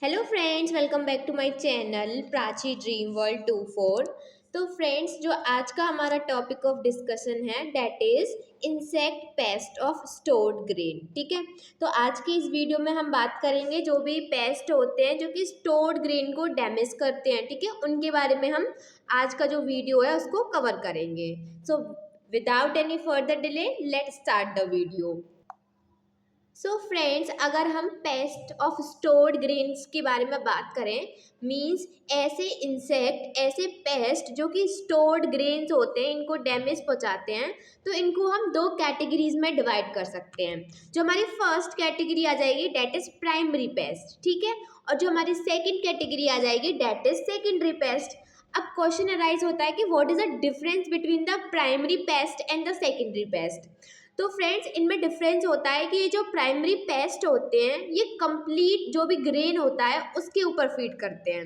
Hello friends, welcome back to my channel Prachi dream world 24। तो friends, जो आज का हमारा टॉपिक ऑफ डिस्कशन है that is insect pest of stored grain. ठीक है। तो आज की इस वीडियो में हम बात करेंगे जो भी पेस्ट होते हैं जो कि स्टोर्ड ग्रेन को डैमेज करते हैं। ठीक है, उनके बारे में हम आज का जो वीडियो है उसको कवर करेंगे। So without any further delay let's start the video. So friends, अगर हम पेस्ट ऑफ स्टोर्ड ग्रेन्स के बारे में बात करें, मीन्स ऐसे इंसेक्ट, ऐसे पेस्ट जो कि स्टोर्ड ग्रेन्स होते हैं, इनको डैमेज पहुंचाते हैं, तो इनको हम दो कैटेगरीज में डिवाइड कर सकते हैं। जो हमारी फर्स्ट कैटेगरी आ जाएगी डेट इज प्राइमरी पेस्ट। ठीक है। और जो हमारी सेकेंड कैटेगरी आ जाएगी डेट इज सेकेंडरी पेस्ट। अब क्वेश्चन अराइज होता है कि what is the difference between the primary paste and the secondary paste. तो फ्रेंड्स, इनमें डिफरेंस होता है कि ये जो प्राइमरी पेस्ट होते हैं ये कंप्लीट जो भी ग्रेन होता है उसके ऊपर फीड करते हैं।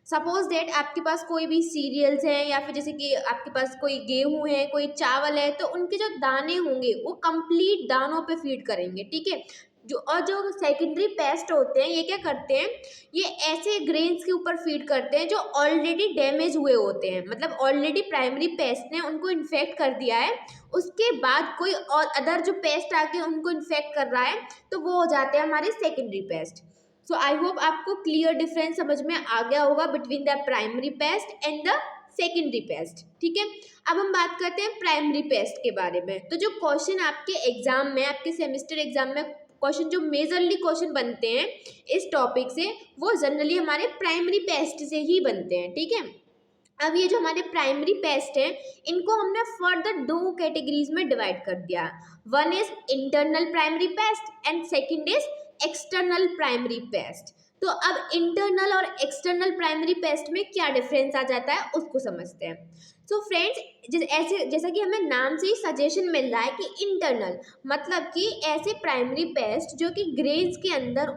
सपोज दैट आपके पास कोई भी सीरियल्स हैं या फिर जैसे कि आपके पास कोई गेहूं है, कोई चावल है, तो उनके जो दाने होंगे वो कंप्लीट दानों पे फीड करेंगे। ठीक है। जो सेकेंडरी पेस्ट होते हैं ये क्या करते हैं, ये ऐसे ग्रेन्स के ऊपर फीड करते हैं जो ऑलरेडी डैमेज हुए होते हैं, मतलब ऑलरेडी प्राइमरी पेस्ट ने उनको इन्फेक्ट कर दिया है, उसके बाद कोई और अदर जो पेस्ट आके उनको इन्फेक्ट कर रहा है, तो वो हो जाते हैं हमारे secondary paste. So I hope आपको क्लियर डिफरेंस समझ में आ गया होगा between the primary paste and the secondary paste. ठीक है। अब हम बात करते हैं प्राइमरी पेस्ट के बारे में। तो जो क्वेश्चन आपके एग्जाम में, आपके सेमेस्टर एग्जाम में क्वेश्चन जो मेजरली क्वेश्चन बनते हैं इस टॉपिक से, वो जनरली हमारे प्राइमरी पेस्ट से ही बनते हैं। ठीक है। अब ये जो हमारे प्राइमरी पेस्ट हैं इनको हमने फर्दर दो कैटेगरीज में डिवाइड कर दिया। One is internal primary paste and second is external primary paste. तो अब इंटरनल और एक्सटर्नल प्राइमरी पेस्ट में क्या डिफरेंस आ जाता है उसको समझते हैं। सो फ्रेंड्स, जैसा कि हमें नाम से ही सजेशन मिल रहा है कि इंटरनल मतलब कि ऐसे प्राइमरी पेस्ट जो कि ग्रेन्स के अंदर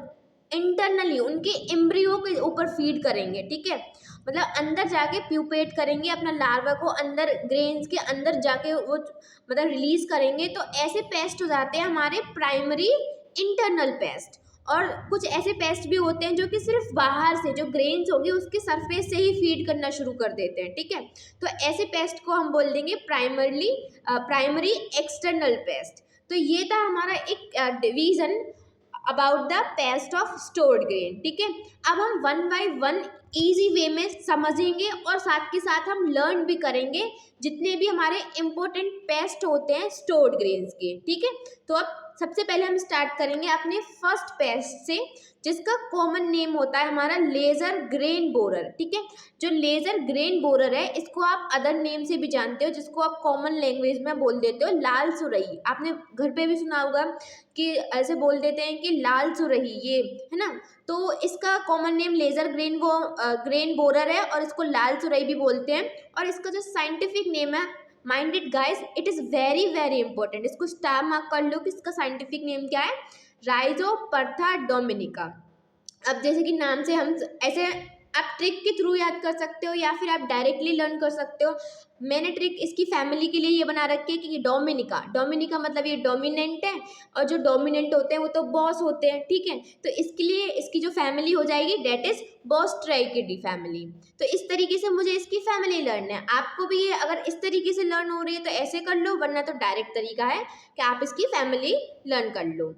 इंटरनली उनके एम्ब्रियो के ऊपर फीड करेंगे। ठीक है। मतलब अंदर जाके प्यूपेट करेंगे, अपना लार्वा को अंदर ग्रेन्स के अंदर जाके वो मतलब रिलीज करेंगे। तो ऐसे पेस्ट हो जाते हैं हमारे प्राइमरी इंटरनल पेस्ट। और कुछ ऐसे पेस्ट भी होते हैं जो कि सिर्फ बाहर से जो ग्रेन्स होगी उसके सरफेस से ही फीड करना शुरू कर देते हैं। ठीक है। तो ऐसे पेस्ट को हम बोल देंगे प्राइमरी एक्सटर्नल पेस्ट। तो ये था हमारा एक division about the paste of stored grain. ठीक है। अब हम one by one easy way में समझेंगे और साथ के साथ हम लर्न भी करेंगे जितने भी हमारे इम्पोर्टेंट पेस्ट होते हैं स्टोर्ड ग्रेन्स के। ठीक है। तो अब सबसे पहले हम स्टार्ट करेंगे अपने फर्स्ट पेस्ट से, जिसका कॉमन नेम होता है हमारा लेजर ग्रेन बोरर। ठीक है। जो लेजर ग्रेन बोरर है इसको आप अदर नेम से भी जानते हो, जिसको आप कॉमन लैंग्वेज में बोल देते हो लाल सुरही। आपने घर पे भी सुना होगा कि ऐसे बोल देते हैं कि लाल सुरही, ये है ना। तो इसका common name lesser grain borer है और इसको लाल सुरही भी बोलते हैं। और इसका जो साइंटिफिक नेम है, mind it guys, it is very very important, इसको स्टार मार्क कर लो कि इसका साइंटिफिक नेम क्या है, राइजोपर्था डोमिनिका। अब जैसे कि नाम से हम ऐसे आप ट्रिक के थ्रू याद कर सकते हो या फिर आप डायरेक्टली लर्न कर सकते हो। मैंने ट्रिक इसकी फैमिली के लिए ये बना रखी है कि डोमिनिका, डोमिनिका मतलब ये डोमिनेंट है, और जो डोमिनेंट होते हैं वो तो बॉस होते हैं। ठीक है। तो इसके लिए इसकी जो फैमिली हो जाएगी डेट इज बोस्ट्राइकिडी फैमिली। तो इस तरीके से मुझे इसकी फैमिली लर्न है। आपको भी ये अगर इस तरीके से लर्न हो रही है तो ऐसे कर लो, वरना तो डायरेक्ट तरीका है कि आप इसकी फैमिली लर्न कर लो।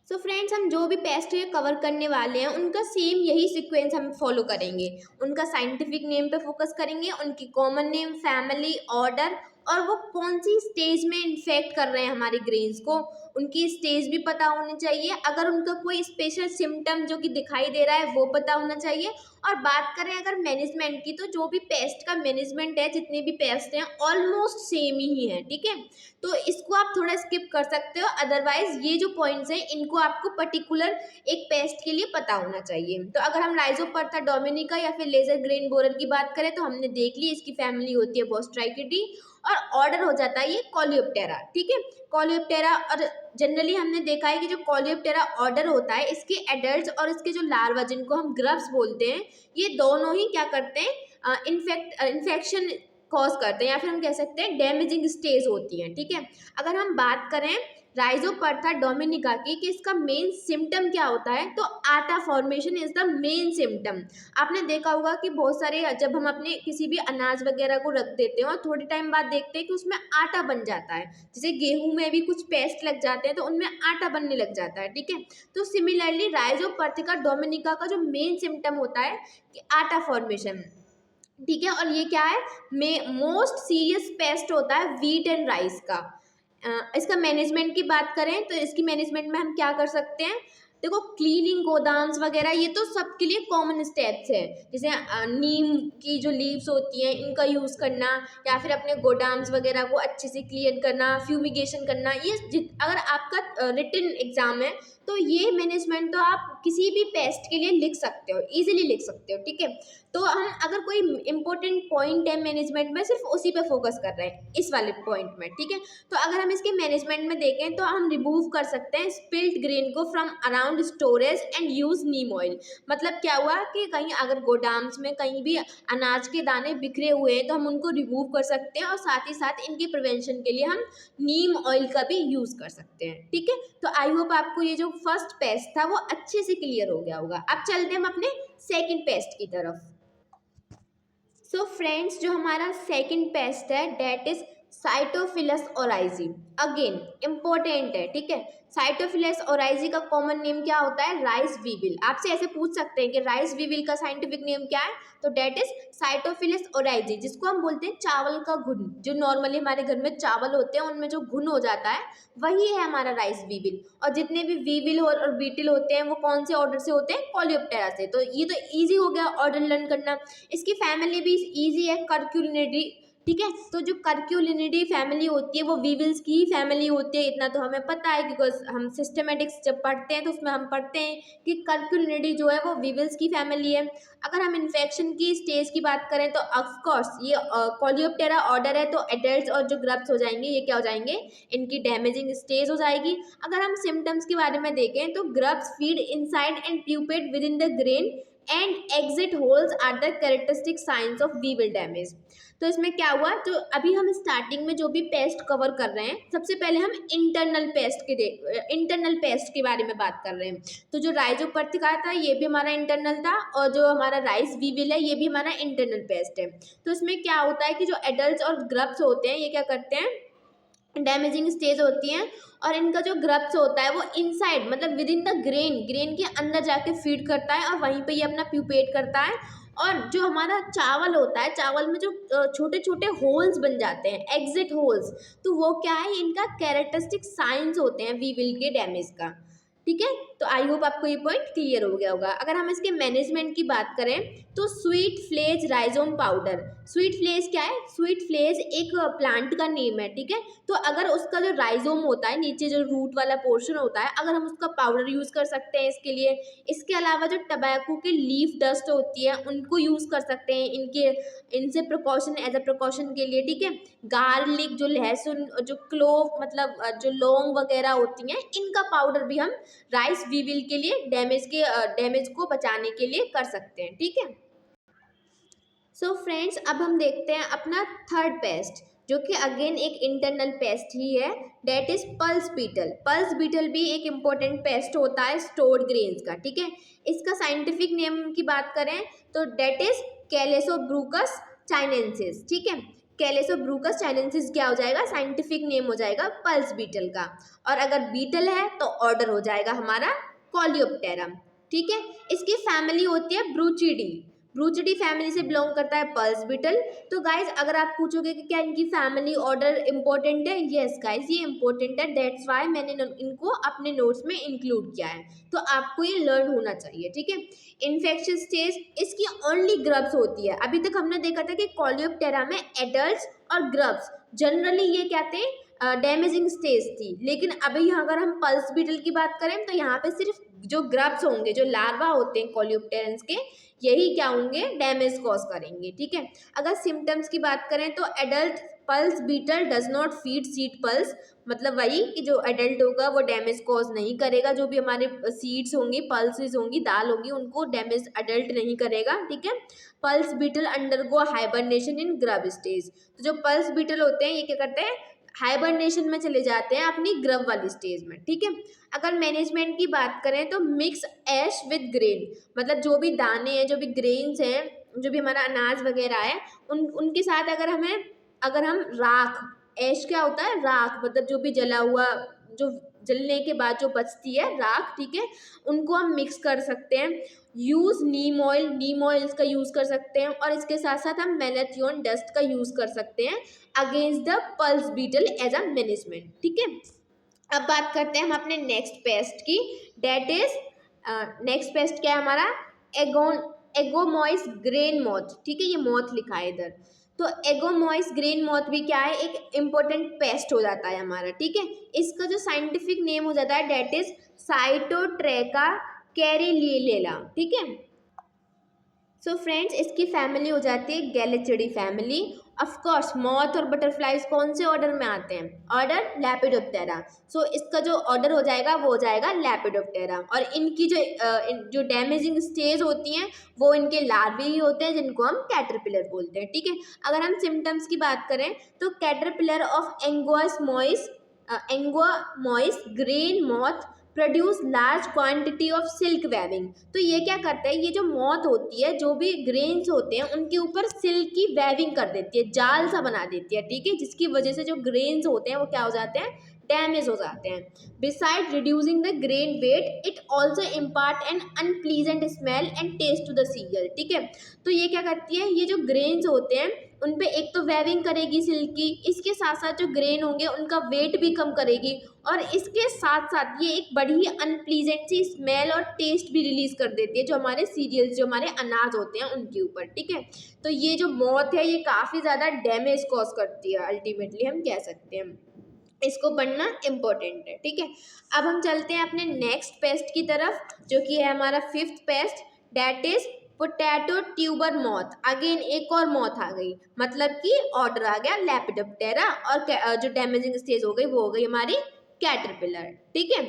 सो फ्रेंड्स, हम जो भी पेस्ट ये कवर करने वाले हैं उनका सेम यही सीक्वेंस हम फॉलो करेंगे। उनका साइंटिफिक नेम पे फोकस करेंगे, उनकी कॉमन नेम, फैमिली, ऑर्डर, और वो कौन सी स्टेज में इन्फेक्ट कर रहे हैं हमारे ग्रेन्स को, उनकी स्टेज भी पता होनी चाहिए। अगर उनका कोई स्पेशल सिम्टम जो कि दिखाई दे रहा है वो पता होना चाहिए। और बात करें अगर मैनेजमेंट की, तो जो भी पेस्ट का मैनेजमेंट है, जितने भी पेस्ट हैं ऑलमोस्ट सेम ही है। ठीक है। तो इसको आप थोड़ा स्किप कर सकते हो, अदरवाइज ये जो पॉइंट्स हैं इनको आपको पर्टिकुलर एक पेस्ट के लिए पता होना चाहिए। तो अगर हम राइजोपर्था डोमिनिका या फिर लेजर ग्रेन बोरर की बात करें तो हमने देख ली इसकी फैमिली होती है बोस्ट्राइकिडी, और ऑर्डर हो जाता है ये कोलियोप्टेरा। ठीक है। कोलियोप्टेरा, और जनरली हमने देखा है कि जो कोलियोप्टेरा ऑर्डर होता है इसके एडल्ट्स और इसके जो लार्वा जिनको हम ग्रब्स बोलते हैं, ये दोनों ही क्या करते हैं, इन्फेक्शन कॉज करते हैं, या फिर हम कह सकते हैं डैमेजिंग स्टेज होती हैं। ठीक है। अगर हम बात करें राइजोपरथा डोमिनिका की कि इसका मेन सिम्टम क्या होता है, तो आटा formation is the main symptom. आपने देखा होगा कि बहुत सारे जब हम अपने किसी भी अनाज वगैरह को रख देते हैं और थोड़े टाइम बाद देखते हैं कि उसमें आटा बन जाता है, जैसे गेहूं में भी कुछ पेस्ट लग जाते हैं तो उनमें आटा बनने लग जाता है, ठीक है। तो सिमिलरली राइजोपरथिका डोमिनिका का जो मेन सिम्टम होता है कि आटा फॉर्मेशन, ठीक है। और ये क्या है, मोस्ट सीरियस पेस्ट होता है व्हीट एंड राइस का। इसका मैनेजमेंट की बात करें तो इसकी मैनेजमेंट में हम क्या कर सकते हैं, देखो क्लीनिंग गोदाम्स वगैरह ये तो सबके लिए कॉमन स्टेप्स है, जैसे नीम की जो लीव्स होती हैं इनका यूज़ करना, या फिर अपने गोदाम्स वगैरह को अच्छे से क्लीन करना, फ्यूमिगेशन करना। ये अगर आपका रिटन एग्जाम है तो ये मैनेजमेंट तो आप किसी भी पेस्ट के लिए लिख सकते हो, इजीली लिख सकते हो, ठीक है। तो हम अगर कोई इंपॉर्टेंट पॉइंट है मैनेजमेंट में, सिर्फ उसी पे फोकस कर रहे हैं इस वाले पॉइंट में, ठीक है। तो अगर हम इसके मैनेजमेंट में देखें तो हम रिमूव कर सकते हैं स्पिल्ड ग्रेन को from around storage and use Neem oil. मतलब क्या हुआ कि कहीं अगर गोदाम्स में कहीं भी अनाज के दाने बिखरे हुए हैं तो हम उनको रिमूव कर सकते हैं, और साथ ही साथ इनकी प्रिवेंशन के लिए हम नीम ऑयल का भी यूज कर सकते हैं, ठीक है। तो आई होप आपको ये जो फर्स्ट पेस्ट था वो अच्छे से क्लियर हो गया होगा। अब चलते हैं हम अपने सेकंड पेस्ट की तरफ। सो फ्रेंड्स, जो हमारा सेकंड पेस्ट है that is Sitophilus oryzae. Again important है, ठीक है। साइटोफिलस ओराइजी का कॉमन नेम क्या होता है, राइस वीविल। आपसे ऐसे पूछ सकते हैं कि राइस वीविल का साइंटिफिक नेम क्या है, तो डेट इज साइटोफिलस ओराइजी, जिसको हम बोलते हैं चावल का घुन। जो नॉर्मली हमारे घर में चावल होते हैं उनमें जो घुन हो जाता है वही है हमारा राइस वीविल। और जितने भी वीविल और बीटिल होते हैं वो कौन से ऑर्डर से होते हैं, कोलियोप्टेरा से। तो ये तो ईजी हो गया ऑर्डर लर्न करना। इसकी फैमिली भी ईजी है, कर्क्यूलिनिडी, ठीक है। तो जो कर्क्यूलिनिडी फैमिली होती है वो वीविल्स की ही फैमिली होती है, इतना तो हमें पता है, बिकॉज हम सिस्टमेटिक्स जब पढ़ते हैं तो उसमें हम पढ़ते हैं कि कर्क्यूलिनिडी जो है वो वीविल्स की फैमिली है। अगर हम इन्फेक्शन की स्टेज की बात करें तो ऑफकोर्स ये कोलियोप्टेरा ऑर्डर है, तो एडल्ट और जो ग्रब्स हो जाएंगे ये क्या हो जाएंगे, इनकी डैमेजिंग स्टेज हो जाएगी। अगर हम सिम्टम्स के बारे में देखें तो grubs feed inside and pupate within the grain and exit holes are the characteristic signs of weevil damage. तो इसमें क्या हुआ, तो अभी हम स्टार्टिंग में जो भी पेस्ट कवर कर रहे हैं, सबसे पहले हम इंटरनल पेस्ट के बारे में बात कर रहे हैं। तो जो राइजोपरथिका था ये भी हमारा इंटरनल था, और जो हमारा राइस वीविल है ये भी हमारा इंटरनल पेस्ट है। तो इसमें क्या होता है कि जो एडल्ट और ग्रब्स होते हैं ये क्या करते हैं, डैमेजिंग स्टेज होती हैं, और इनका जो ग्रब्स होता है वो इनसाइड मतलब विद इन द ग्रेन के अंदर जाके फीड करता है, और वहीं पे ये अपना प्यूपेट करता है। और जो हमारा चावल होता है, चावल में जो छोटे छोटे होल्स बन जाते हैं, एग्जिट होल्स, तो वो क्या है, इनका कैरेक्टरिस्टिक साइंस होते हैं वीविल के डैमेज का, ठीक है। तो आई होप आपको ये पॉइंट क्लियर हो गया होगा। अगर हम इसके मैनेजमेंट की बात करें तो sweet flag rhizome powder. Sweet flag क्या है, स्वीट फ्लेज एक प्लांट का नेम है, ठीक है। तो अगर उसका जो राइजोम होता है, नीचे जो रूट वाला पोर्शन होता है, अगर हम उसका पाउडर यूज़ कर सकते हैं इसके लिए। इसके अलावा जो टबैको के लीफ डस्ट होती है उनको यूज़ कर सकते हैं इनसे प्रिकॉशन, एज अ प्रिकॉशन के लिए, ठीक है। गार्लिक, जो लहसुन, जो क्लोव मतलब जो लौंग वगैरह होती हैं, इनका पाउडर भी हम राइस वीविल के लिए डैमेज को बचाने के लिए कर सकते हैं, ठीक है। सो फ्रेंड्स, अब हम देखते हैं अपना थर्ड पेस्ट, जो कि अगेन एक इंटरनल पेस्ट ही है, that is pulse beetle. Pulse beetle भी एक इम्पोर्टेंट पेस्ट होता है स्टोर्ड ग्रेन्स का, ठीक है। इसका साइंटिफिक नेम की बात करें तो डेट इज कैलेसोब्रूकस चाइनेंसिस, ठीक है। कैलेसोब्रूकस चाइनेंसिस क्या हो जाएगा, साइंटिफिक नेम हो जाएगा पल्स बीटल का। और अगर बीटल है तो ऑर्डर हो जाएगा हमारा कोलियोप्टेरा, ठीक है। इसकी फैमिली होती है ब्रूचिडी। ब्रूचिडी फैमिली से बिलोंग करता है पल्स बीटल। तो गाइज अगर आप पूछोगे कि क्या इनकी फैमिली ऑर्डर इंपॉर्टेंट है, यस गाइज ये इंपॉर्टेंट है, दैट्स वाई मैंने इनको अपने नोट्स में इंक्लूड किया है। तो आपको ये लर्न होना चाहिए, ठीक है। इन्फेक्शन स्टेज इसकी ओनली ग्रब्स होती है। अभी तक हमने देखा था कि कोलियोप्टेरा में एडल्ट और ग्रब्स जनरली ये क्या थे, डैमेजिंग स्टेज थी। लेकिन अभी अगर हम पल्स बीटल की बात करें तो यहाँ पे सिर्फ जो ग्रब्स होंगे, जो लार्वा होते हैं कोलियोप्टेरन्स के, यही क्या होंगे, डैमेज कॉज करेंगे, ठीक है। अगर सिम्टम्स की बात करें तो adult pulse beetle does not feed seed pulse, मतलब वही कि जो एडल्ट होगा वो डैमेज कॉज नहीं करेगा, जो भी हमारे सीड्स होंगी, पल्सेस होंगी, दाल होगी, उनको डैमेज एडल्ट नहीं करेगा, ठीक है। पल्स बीटल अंडरगो हाइबरनेशन इन ग्रब स्टेज। तो जो पल्स बीटल होते हैं ये क्या करते हैं, हाइबरनेशन में चले जाते हैं अपनी ग्रव वाली स्टेज में, ठीक है। अगर मैनेजमेंट की बात करें तो मिक्स ऐश विद ग्रेन, मतलब जो भी दाने हैं, जो भी ग्रेन्स हैं, जो भी हमारा अनाज वगैरह है, उनके साथ अगर हम राख, ऐश क्या होता है, राख, मतलब जो भी जला हुआ, जो जलने के बाद जो बचती है राख, ठीक है, उनको हम मिक्स कर सकते हैं। यूज़ नीम ऑयल का यूज़ कर सकते हैं, और इसके साथ साथ हम मेलाथियोन डस्ट का यूज़ कर सकते हैं against the pulse beetle as a management, ठीक है। अब बात करते हैं हम अपने नेक्स्ट पेस्ट की, डेट इज नेक्स्ट पेस्ट क्या है हमारा, एगोमॉइस ग्रेन मॉथ, ठीक है, ये मॉथ लिखा है इधर। तो एगोमॉइस ग्रेन मॉथ भी क्या है, एक इम्पोर्टेंट पेस्ट हो जाता है हमारा, ठीक है। इसका जो साइंटिफिक नेम हो जाता है डेट इज साइटोट्रेका कैरिलीलेला, ठीक है। सो फ्रेंड्स, इसकी फैमिली हो जाती है गैलेचिडी फैमिली। ऑफ कोर्स मॉथ और बटरफ्लाइज कौन से ऑर्डर में आते हैं, ऑर्डर लेपिडोप्टेरा। सो इसका जो ऑर्डर हो जाएगा वो हो जाएगा लेपिडोप्टेरा, और इनकी जो डैमेजिंग स्टेज होती हैं वो इनके लार्वे ही होते हैं, जिनको हम कैटरपिलर बोलते हैं, ठीक है। अगर हम सिम्टम्स की बात करें तो caterpillar of Angoumois grain moth produce large quantity of silk webbing. तो ये क्या करता है, ये जो मॉथ होती है, जो भी ग्रेन्स होते हैं उनके ऊपर सिल्क की वेविंग कर देती है, जाल सा बना देती है, ठीक है, जिसकी वजह से जो ग्रेन्स होते हैं वो क्या हो जाते हैं, डैमेज हो जाते हैं। Beside reducing the grain weight, it also impart an unpleasant smell and taste to the cereal, ठीक है। तो ये क्या करती है, ये जो ग्रेन्स होते हैं उन पे एक तो वेविंग करेगी सिल्क की, इसके साथ साथ जो ग्रेन होंगे उनका वेट भी कम करेगी, और इसके साथ साथ ये एक बड़ी ही अनप्लीजेंट सी स्मेल और टेस्ट भी रिलीज कर देती है जो हमारे सीरियल्स, जो हमारे अनाज होते हैं उनके ऊपर, ठीक है। तो ये जो मॉथ है ये काफ़ी ज़्यादा डैमेज कॉज करती है, अल्टीमेटली हम कह सकते हैं, इसको पढ़ना इम्पोर्टेंट है, ठीक है। अब हम चलते हैं अपने नेक्स्ट पेस्ट की तरफ, जो कि है हमारा fifth pest, that is potato tuber moth. Again एक और मॉथ आ गई, मतलब कि ऑर्डर आ गया लेपिडोप्टेरा, और जो डैमेजिंग स्टेज हो गई वो हो गई हमारी कैटरपिलर, ठीक है।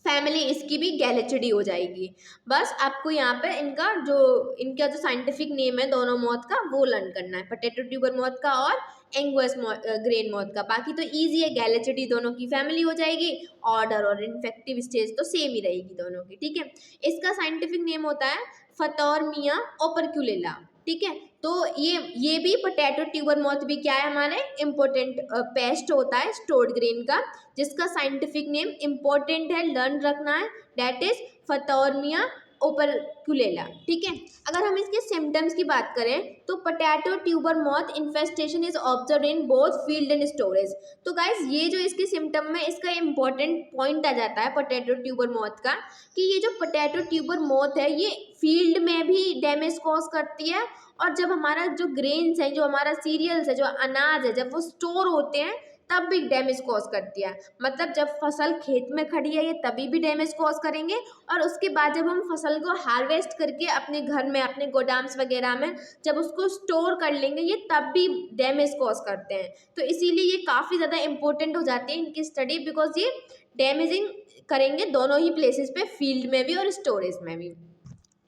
फैमिली इसकी भी गैलेचिडी हो जाएगी। बस आपको यहाँ पे इनका जो साइंटिफिक नेम है दोनों मॉथ का वो लर्न करना है, पोटैटो ट्यूबर मॉथ का और एंगुअस ग्रेन मॉथ का। बाकी तो इजी है, गैलेचिडी दोनों की फैमिली हो जाएगी, ऑर्डर और इन्फेक्टिव स्टेज तो सेम ही रहेगी दोनों की, ठीक है। इसका साइंटिफिक नेम होता है फतोरमिया ओपर्क्यूलेला, ठीक है। तो ये भी पोटैटो ट्यूबर मॉथ भी क्या है, हमारे इम्पोर्टेंट पेस्ट होता है स्टोर्ड ग्रेन का, जिसका साइंटिफिक नेम इम्पोर्टेंट है, लर्न रखना है, डेट इज फतोरमिया ओपर्क्यूलेला, ठीक है। अगर हम इसके सिम्टम्स की बात करें तो potato tuber moth infestation is observe in both field and storage. तो गाइज ये जो इसके सिम्टम में इसका इम्पोर्टेंट पॉइंट आ जाता है पोटैटो ट्यूबर मॉथ का, कि ये जो पोटैटो ट्यूबर मॉथ है ये फील्ड में भी डैमेज कॉज करती है, और जब हमारा जो ग्रेन्स है, जो हमारा सीरियल्स है, जो अनाज है, जब वो स्टोर होते हैं तब भी डैमेज कॉज करती है। मतलब जब फसल खेत में खड़ी है ये तभी भी डैमेज कॉज करेंगे, और उसके बाद जब हम फसल को हार्वेस्ट करके अपने घर में, अपने गोडाम्स वगैरह में जब उसको स्टोर कर लेंगे ये तब भी डैमेज कॉज करते हैं। तो इसीलिए ये काफ़ी ज़्यादा इंपॉर्टेंट हो जाती है इनकी स्टडी, बिकॉज ये डैमेजिंग करेंगे दोनों ही प्लेसेस पे, फील्ड में भी और स्टोरेज में भी,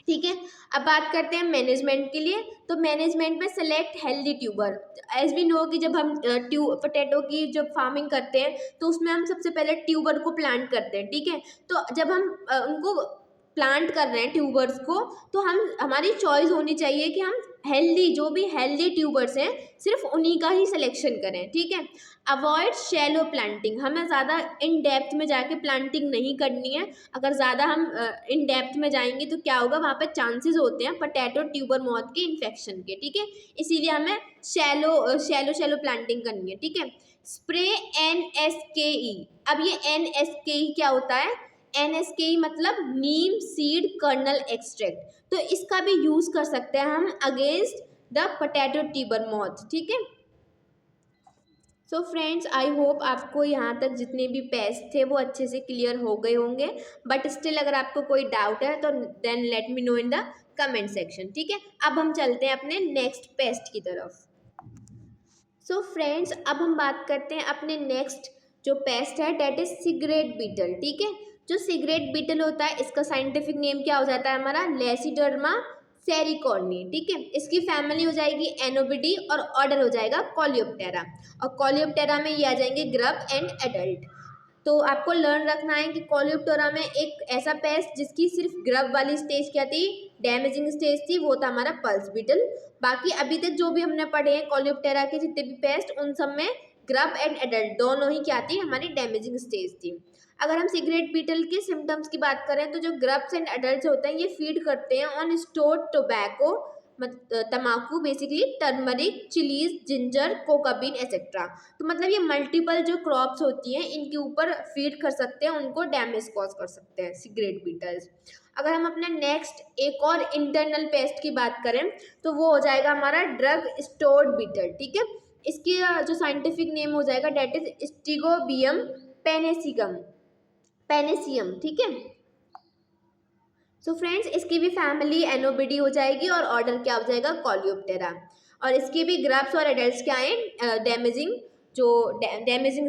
ठीक है। अब बात करते हैं मैनेजमेंट के लिए। तो मैनेजमेंट में select healthy tuber. As we know कि जब हम पोटैटो की जब फार्मिंग करते हैं तो उसमें हम सबसे पहले ट्यूबर को प्लांट करते हैं, ठीक है। तो जब हम उनको प्लांट कर रहे हैं ट्यूबर्स को, तो हमारी चॉइस होनी चाहिए कि हम जो भी हेल्दी ट्यूबर्स हैं सिर्फ उन्हीं का ही सिलेक्शन करें, ठीक है। अवॉइड शैलो प्लांटिंग, हमें ज़्यादा इन डेप्थ में जाके प्लांटिंग नहीं करनी है। अगर ज़्यादा हम इन डेप्थ में जाएंगे तो क्या होगा, वहाँ पे चांसेस होते हैं पोटैटो ट्यूबर मॉथ के इन्फेक्शन के, ठीक है। इसीलिए हमें शैलो प्लांटिंग करनी है, ठीक है। Spray NSKE। अब ये NSKE क्या होता है, NSKE मतलब नीम सीड कर्नल एक्सट्रैक्ट। तो इसका भी यूज़ कर सकते हैं हम against the potato tuber moth, ठीक है। सो फ्रेंड्स, आई होप आपको यहाँ तक जितने भी पेस्ट थे वो अच्छे से क्लियर हो गए होंगे, बट स्टिल अगर आपको कोई डाउट है तो then let me know in the comment section, ठीक है। अब हम चलते हैं अपने नेक्स्ट पेस्ट की तरफ। सो फ्रेंड्स, अब हम बात करते हैं अपने नेक्स्ट जो पेस्ट है, डेट इज सिगरेट बीटल, ठीक है। जो सिगरेट बीटल होता है इसका साइंटिफिक नेम क्या हो जाता है हमारा, लेसिडर्मा सेरिकॉर्नी, ठीक है। इसकी फैमिली हो जाएगी एनोबिडी और ऑर्डर हो जाएगा कॉलियोप्टेरा, और कॉलियोप्टेरा में ये आ जाएंगे ग्रब एंड एडल्ट। तो आपको लर्न रखना है कि कॉलियोप्टेरा में एक ऐसा पेस्ट जिसकी सिर्फ ग्रब वाली स्टेज क्या थी, डैमेजिंग स्टेज थी, वो था हमारा पल्स बीटल। बाकी अभी तक जो भी हमने पढ़े हैं कॉलियोप्टेरा के जितने भी पेस्ट, उन सब में ग्रब एंड एडल्ट दोनों ही क्या थी, हमारी डैमेजिंग स्टेज थी। अगर हम सिगरेट बीटल के सिम्टम्स की बात करें तो जो ग्रब्स एंड एडल्ट होते हैं ये फीड करते हैं ऑन स्टोर्ड टोबैको, तम्बाकू basically, turmeric, chillies, ginger, cocoa bean etcetera. तो मतलब ये मल्टीपल जो क्रॉप्स होती हैं इनके ऊपर फीड कर सकते हैं, उनको डैमेज कॉज कर सकते हैं सिगरेट बीटल्स। अगर हम अपने नेक्स्ट एक और इंटरनल पेस्ट की बात करें तो वो हो जाएगा हमारा ड्रग स्टोर्ड बीटल, ठीक है। इसकी जो साइंटिफिक नेम हो जाएगा डेट इज स्टिगोबियम पेनेसिगम पेनेसियम, ठीक है। सो फ्रेंड्स, इसकी भी फैमिली एनोबिडी हो जाएगी और ऑर्डर क्या हो जाएगा कॉलियोप्टेरा, और इसके भी ग्रब्स और एडल्ट्स क्या हैं, डैमेजिंग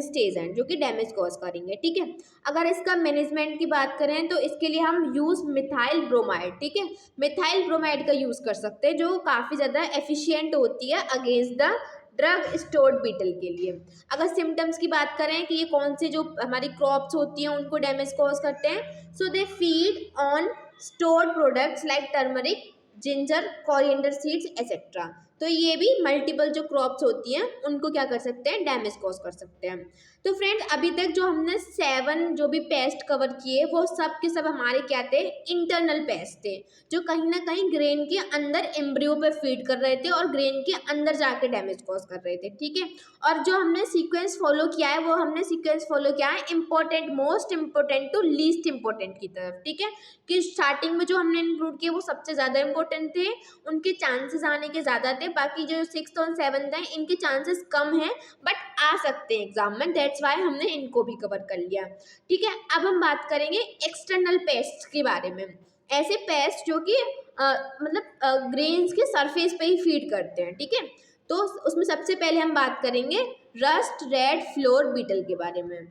स्टेज हैं जो कि डैमेज कॉज करेंगे, ठीक है। अगर इसका मैनेजमेंट की बात करें तो इसके लिए हम यूज़ मिथाइल ब्रोमाइड, ठीक है, मिथाइल ब्रोमाइड का यूज़ कर सकते हैं जो काफ़ी ज़्यादा एफिशिएंट होती है against the drug stored beetle के लिए। अगर सिम्टम्स की बात करें कि ये कौन से जो हमारी क्रॉप्स होती हैं उनको डैमेज कॉज करते हैं, so they feed on stored products like turmeric, ginger, coriander seeds etcetera. तो ये भी मल्टीपल जो क्रॉप्स होती हैं उनको क्या कर सकते हैं, डैमेज कॉज कर सकते हैं। तो फ्रेंड्स, अभी तक जो हमने 7 जो भी पेस्ट कवर किए वो सब के सब हमारे क्या थे, इंटरनल पेस्ट थे, जो कहीं ना कहीं ग्रेन के अंदर एम्ब्रियो पे फीड कर रहे थे और ग्रेन के अंदर जाके डैमेज कॉज कर रहे थे, ठीक है। और जो हमने सीक्वेंस फॉलो किया है वो हमने सीक्वेंस फॉलो किया है important, most important to least important की तरफ, ठीक है। कि स्टार्टिंग में जो हमने इंक्लूड किए वो सबसे ज़्यादा इंपॉर्टेंट थे, उनके चांसेस आने के ज़्यादा थे। बाकी जो 6th और 7th हैं इनके चांसेस कम हैं बट आ सकते हैं एग्जाम में, दैट्स वाई हमने इनको भी कवर कर लिया, ठीक है। अब हम बात करेंगे एक्सटर्नल पेस्ट के बारे में, ऐसे पेस्ट जो कि मतलब ग्रेन्स के सरफेस पे ही फीड करते हैं, ठीक है। तो उसमें सबसे पहले हम बात करेंगे रस्ट रेड फ्लोर बीटल के बारे में।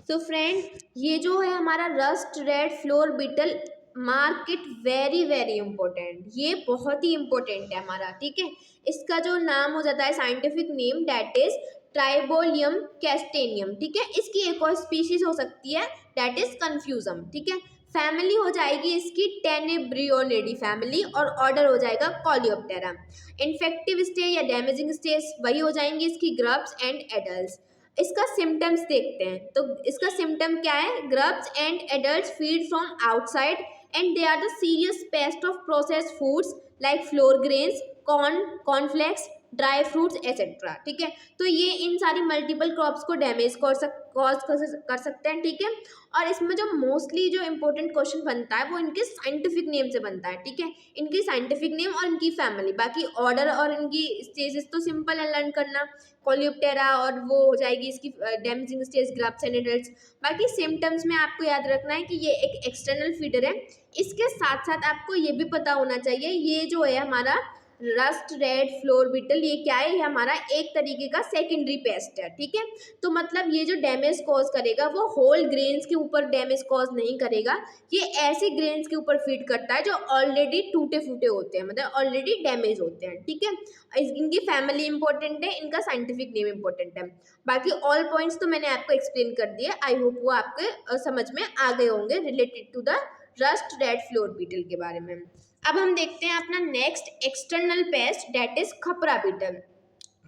तो फ्रेंड, ये जो है हमारा rust red flour beetle, mark it very very important, ये बहुत ही इंपॉर्टेंट है हमारा, ठीक है। इसका जो नाम हो जाता है scientific name that is Tribolium castaneum, ठीक है। इसकी एक और स्पीशीज हो सकती है दैट इज कन्फ्यूजम, ठीक है। फैमिली हो जाएगी इसकी टेनेब्रियोनिडी फैमिली और ऑर्डर हो जाएगा कॉलियोप्टेरा। इन्फेक्टिव स्टेज या डैमेजिंग स्टेज वही हो जाएंगी इसकी ग्रब्स एंड एडल्ट्स। इसका सिम्टम्स देखते हैं, तो इसका सिम्टम क्या है, grubs and adults feed from outside and they are the serious pest of processed foods like flour grains, cornflakes, dry fruits etcetera, ठीक है। तो ये इन सारी मल्टीपल क्रॉप्स को डैमेज कॉज कर सकते हैं, ठीक है। और इसमें जो मोस्टली जो इंपॉर्टेंट क्वेश्चन बनता है वो इनके साइंटिफिक नेम से बनता है, ठीक है। इनकी साइंटिफिक नेम और इनकी फैमिली, बाकी ऑर्डर और इनकी स्टेजेस तो सिंपल है लर्न करना, कॉलियोप्टेरा और वो हो जाएगी इसकी damaging stage grubs and adults. बाकी सिम्टम्स में आपको याद रखना है कि ये एक एक्सटर्नल फीडर है। इसके साथ साथ आपको ये भी पता होना चाहिए ये जो है हमारा रस्ट रेड फ्लोर बीटल, ये क्या है, ये हमारा एक तरीके का सेकेंडरी पेस्ट है, ठीक है। तो मतलब ये जो डैमेज कॉज करेगा वो होल ग्रेन्स के ऊपर डैमेज कॉज नहीं करेगा, ये ऐसे ग्रेन्स के ऊपर फीड करता है जो ऑलरेडी टूटे फूटे होते हैं, मतलब ऑलरेडी डैमेज होते हैं, ठीक है। इनकी फैमिली इंपॉर्टेंट है, इनका साइंटिफिक नेम इंपॉर्टेंट है। बाकी ऑल पॉइंट्स तो मैंने आपको एक्सप्लेन कर दिए, आई होप वो आपके समझ में आ गए होंगे related to the rust red flour beetle के बारे में। अब हम देखते हैं अपना next external pest that is khapra beetle.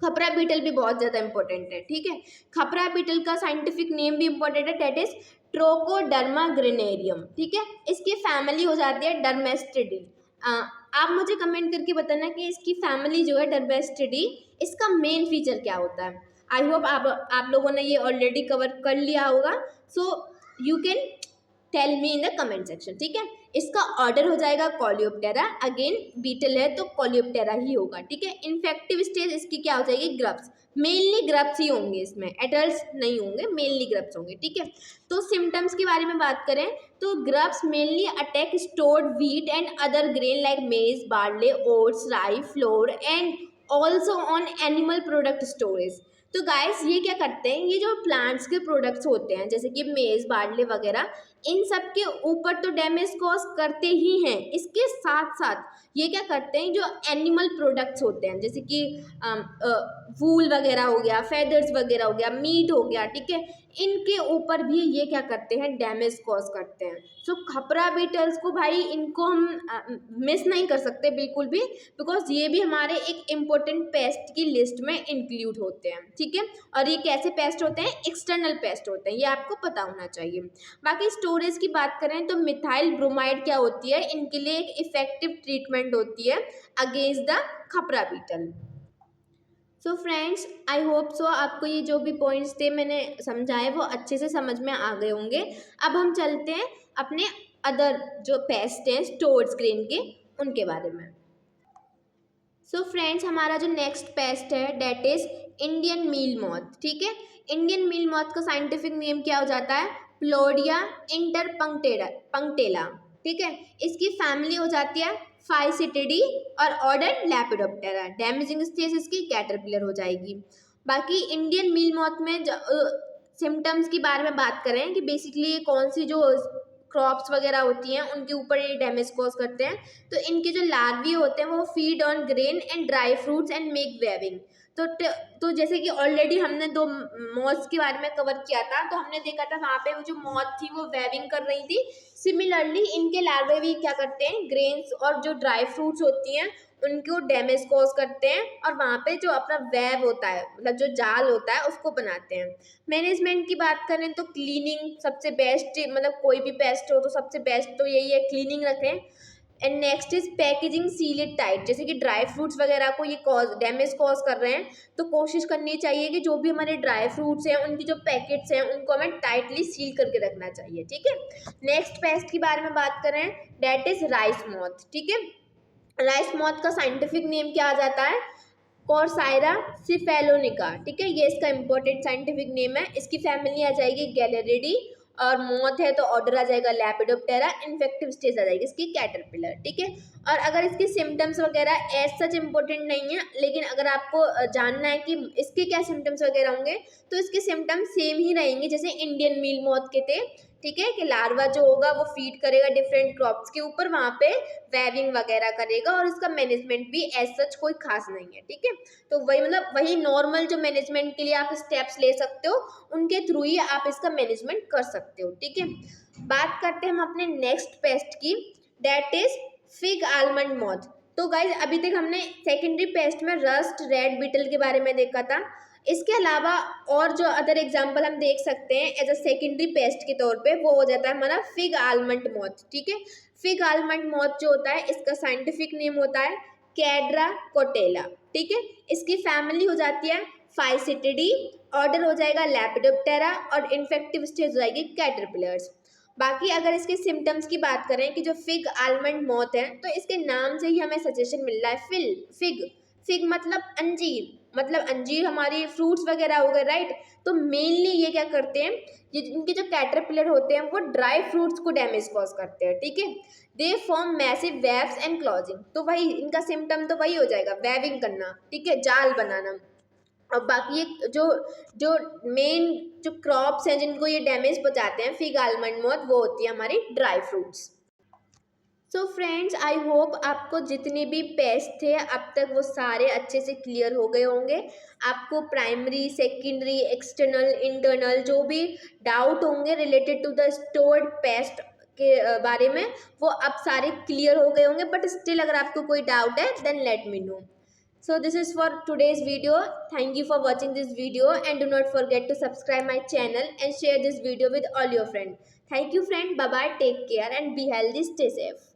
Khapra beetle भी बहुत ज़्यादा इंपॉर्टेंट है, ठीक है। खपरा बीटल का साइंटिफिक नेम भी इंपॉर्टेंट है दैट इज ट्रोकोडर्मा ग्रेनेरियम, ठीक है। इसकी फैमिली हो जाती है डर्मेस्टिडी। आप मुझे कमेंट करके बताना कि इसकी फैमिली जो है डर्मेस्टिडी, इसका मेन फीचर क्या होता है। आई होप आप लोगों ने ये ऑलरेडी कवर कर लिया होगा, so you can tell me in the comment section, ठीक है। इसका ऑर्डर हो जाएगा कॉलियोप्टेरा, अगेन बीटल है तो कॉलियोप्टेरा ही होगा, ठीक है। इन्फेक्टिव स्टेज इसकी क्या हो जाएगी, ग्रब्स, मेनली ग्रब्स ही होंगे इसमें, एडल्ट्स नहीं होंगे, मेनली ग्रब्स होंगे, ठीक है। तो सिम्टम्स के बारे में बात करें तो grubs mainly attack stored wheat and other grain like मेज, बार्ले, ओट्स, राई, floor and also on animal product storage. तो गाइस ये क्या करते हैं, ये जो प्लांट्स के प्रोडक्ट्स होते हैं जैसे कि मेज, बार्ले वगैरह, इन सब के ऊपर तो डैमेज कॉज करते ही हैं। इसके साथ साथ ये क्या करते हैं, जो एनिमल प्रोडक्ट्स होते हैं जैसे कि वूल वगैरह हो गया, फेदर्स वगैरह हो गया, मीट हो गया, ठीक है, इनके ऊपर भी ये क्या करते हैं, डैमेज कॉज करते हैं। सो खपरा बीटल्स को भाई, इनको हम मिस नहीं कर सकते बिल्कुल भी, बिकॉज ये भी हमारे एक इम्पोर्टेंट पेस्ट की लिस्ट में इंक्लूड होते हैं, ठीक है। और ये कैसे पेस्ट होते हैं, एक्सटर्नल पेस्ट होते हैं, ये आपको पता होना चाहिए। बाकी स्टोरेज की बात करें तो मिथाइल ब्रोमाइड क्या होती है, इनके लिए एक इफेक्टिव ट्रीटमेंट होती है against the khapra beetle. So friends, I hope so आपको ये जो भी पॉइंट्स थे मैंने समझाए वो अच्छे से समझ में आ गए होंगे। अब हम चलते हैं अपने अदर जो पेस्ट हैं स्टोर्ड ग्रेन के, उनके बारे में। सो फ्रेंड्स, हमारा जो नेक्स्ट पेस्ट है that is Indian meal moth, ठीक है। इंडियन मील मॉथ का साइंटिफिक नेम क्या हो जाता है, प्लोडिया इंटरपंक्टेला, ठीक है। इसकी फैमिली हो जाती है फाइसिटिडी और ऑर्डर लैपिडोप्टेरा। डैमेजिंग स्टेज इसकी कैटरपिलर हो जाएगी। बाकी इंडियन मील मॉथ में सिम्टम्स की बारे में बात करें कि बेसिकली कौन सी जो क्रॉप्स वगैरह होती हैं उनके ऊपर ये डैमेज कॉज करते हैं। तो इनके जो लार्वी होते हैं वो feed on grain and dry fruits and make weaving. तो जैसे कि ऑलरेडी हमने 2 मॉथ्स के बारे में कवर किया था, तो हमने देखा था वहाँ पे वो जो मॉथ थी वो वेविंग कर रही थी। सिमिलरली इनके लार्वे भी क्या करते हैं, ग्रेन्स और जो ड्राई फ्रूट्स होती हैं उनको डैमेज कॉज करते हैं और वहाँ पे जो अपना वेव होता है, मतलब जो जाल होता है, उसको बनाते हैं। मैनेजमेंट की बात करें तो क्लीनिंग सबसे बेस्ट, मतलब कोई भी पेस्ट हो तो सबसे बेस्ट तो यही है, क्लीनिंग रखें। And next is packaging, seal it tight. जैसे कि ड्राई फ्रूट्स वगैरह को ये डैमेज कॉज कर रहे हैं, तो कोशिश करनी चाहिए कि जो भी हमारे ड्राई फ्रूट्स हैं उनकी जो पैकेट्स हैं उनको हमें टाइटली सील करके रखना चाहिए, ठीक है। नेक्स्ट पेस्ट के बारे में बात करें, डेट इज राइस मॉथ, ठीक है। राइस मॉथ का साइंटिफिक नेम क्या आ जाता है, कॉर्साइरा सिफेलोनिका, ठीक है। ये इसका इंपॉर्टेंट साइंटिफिक नेम है। इसकी फैमिली आ जाएगी गैलेरिडी और मॉथ है तो ऑर्डर आ जाएगा लैपिडोप्टेरा। इन्फेक्टिव स्टेज आ जाएगी इसकी कैटरपिलर, ठीक है। और अगर इसके सिम्टम्स वगैरह एज सच इम्पोर्टेंट नहीं है, लेकिन अगर आपको जानना है कि इसके क्या सिम्टम्स वगैरह होंगे, तो इसके सिम्टम्स सेम ही रहेंगे जैसे इंडियन मील मॉथ के थे, ठीक है। कि लार्वा जो होगा वो फीड करेगा डिफरेंट क्रॉप्स के ऊपर, वहाँ पे वेविंग वगैरह करेगा और इसका मैनेजमेंट भी एज सच कोई खास नहीं है, ठीक है। तो वही मतलब वही नॉर्मल जो मैनेजमेंट के लिए आप स्टेप्स ले सकते हो, उनके थ्रू ही आप इसका मैनेजमेंट कर सकते हो, ठीक है। बात करते हैं हम अपने नेक्स्ट पेस्ट की, that is fig almond moth. तो गाइज अभी तक हमने सेकेंडरी पेस्ट में रस्ट रेड बीटल के बारे में देखा था। इसके अलावा और जो अदर एग्जाम्पल हम देख सकते हैं एज अ सेकेंडरी पेस्ट के तौर पे, वो हो जाता है हमारा फिग आलमंड मॉथ, ठीक है। फिग आलमंड मॉथ जो होता है इसका साइंटिफिक नेम होता है कैड्रा कोटेला, ठीक है। इसकी फैमिली हो जाती है फाइसिटिडी, ऑर्डर हो जाएगा लैपिडोप्टेरा और इन्फेक्टिव स्टेज हो जाएगी कैटरपिलर्स। बाकी अगर इसके सिम्टम्स की बात करें कि जो फिग आलमंड मॉथ है, तो इसके नाम से ही हमें सजेशन मिल रहा है फिग। फिग मतलब अंजीर, मतलब अंजीर हमारी फ्रूट्स वगैरह हो गए, राइट। तो मेनली ये क्या करते हैं, ये इनके जो कैटरपिलर होते हैं वो ड्राई फ्रूट्स को डैमेज कॉज करते हैं, ठीक है। They form massive webs and clogging. तो वही इनका सिम्टम तो वही हो जाएगा, वेविंग करना, ठीक है, जाल बनाना। और बाकी ये जो जो मेन जो क्रॉप्स हैं जिनको ये डैमेज पहुंचाते हैं फिग आलमंड मॉथ, वो होती है हमारी dry fruits. So friends, I hope आपको जितने भी पेस्ट थे अब तक वो सारे अच्छे से क्लियर हो गए होंगे। आपको प्राइमरी, सेकेंडरी, एक्सटर्नल, इंटरनल जो भी डाउट होंगे related to the stored pest के बारे में, वो अब सारे क्लियर हो गए होंगे। बट स्टिल अगर आपको कोई डाउट है then let me know. So this is for today's video. Thank you for watching this video and do not forget to subscribe my channel and share this video with all your friends. Thank you friend. Bye bye. Take care and be healthy. Stay safe.